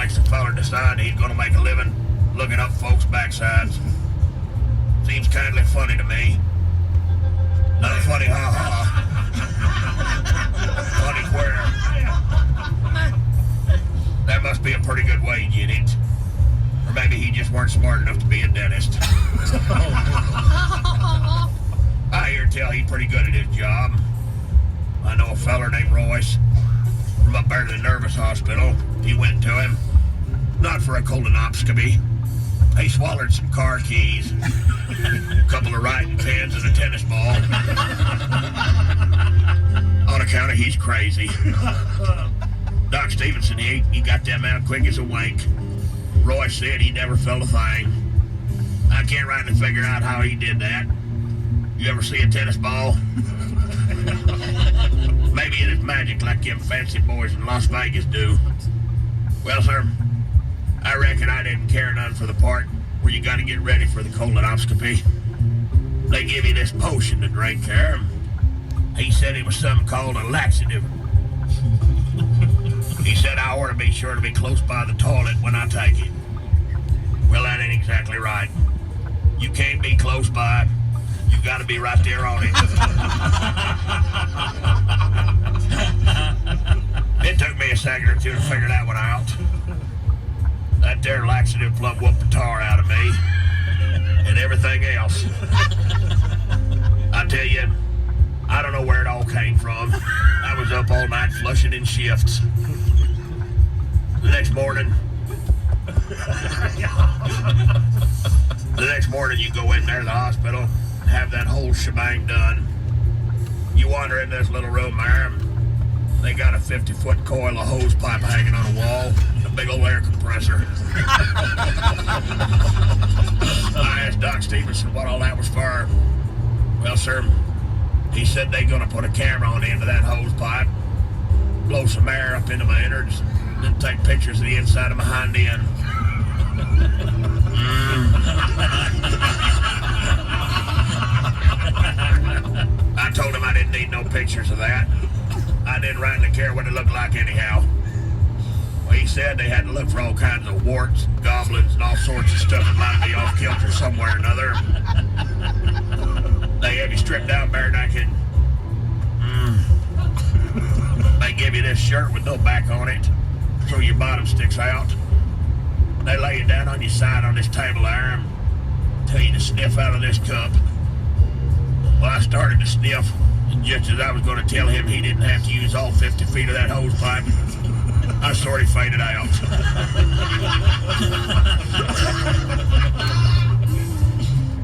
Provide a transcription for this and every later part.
makes a feller decide he's gonna make a living looking up folks' backsides. Seems kindly funny to me. Not funny, ha-ha. Funny where? That must be a pretty good wage in it. Or maybe he just weren't smart enough to be a dentist. I hear tell he's pretty good at his job. I know a feller named Royce from up there to the nervous hospital. He went to him, not for a colonoscopy. He swallowed some car keys, a couple of writing pens, and a tennis ball. On account of he's crazy. Doc Stevenson, he got them out quick as a wink. Royce said he never felt a thing. I can't rightly figure out how he did that. You ever see a tennis ball? Maybe it is magic like them fancy boys in Las Vegas do. Well, sir, I reckon I didn't care none for the part where you got to get ready for the colonoscopy. They give you this potion to drink there. He said it was something called a laxative. He said I ought to be sure to be close by the toilet when I take it. Well, that ain't exactly right. You can't be close by. You got to be right there on it. It took me a second or two to figure that one out. That there laxative plumb whooped the tar out of me. And everything else. I tell you, I don't know where it all came from. I was up all night flushing in shifts. The next morning, you go in there to the hospital, have that whole shebang done. You wander in this little room there. They got a 50-foot coil of hose pipe hanging on the wall, and a big old air compressor. I asked Doc Stevenson what all that was for. Well, sir, he said they're gonna put a camera on the end of that hose pipe, blow some air up into my innards, then take pictures of the inside of my hind end. I told him I didn't need no pictures of that. I didn't rightly care what it looked like anyhow. Well, he said they had to look for all kinds of warts, goblins, and all sorts of stuff that might be off kilter somewhere or another. They have you stripped down bare naked. They give you this shirt with no back on it, so your bottom sticks out. They lay you down on your side on this table there and tell you to sniff out of this cup. Well, I started to sniff, and just as I was going to tell him he didn't have to use all 50 feet of that hose pipe, I sort of faded out.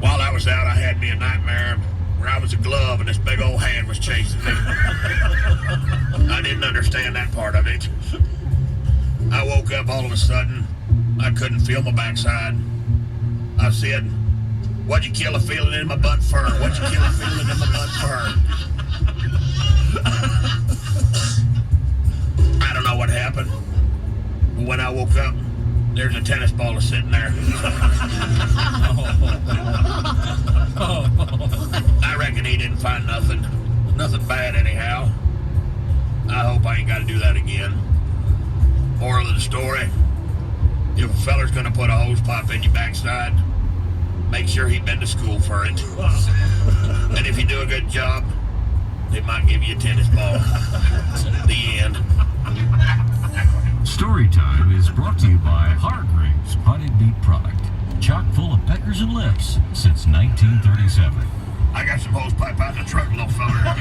While I was out, I had me a nightmare where I was a glove and this big old hand was chasing me. I didn't understand that part of it. I woke up all of a sudden. I couldn't feel my backside. I said, "What'd you kill a feeling in my butt for? What'd you kill a feeling in my butt for?" I don't know what happened. But when I woke up, there's a tennis ball sitting there. I reckon he didn't find nothing bad anyhow. I hope I ain't got to do that again. Moral of the story, if a feller's gonna put a hose pipe in your backside, make sure he's been to school for it. And if you do a good job, they might give you a tennis ball. The end. Storytime is brought to you by Hargrave's Potted Meat Product. Chock full of peckers and lips since 1937. I got some hose pipe out in the truck, little fella.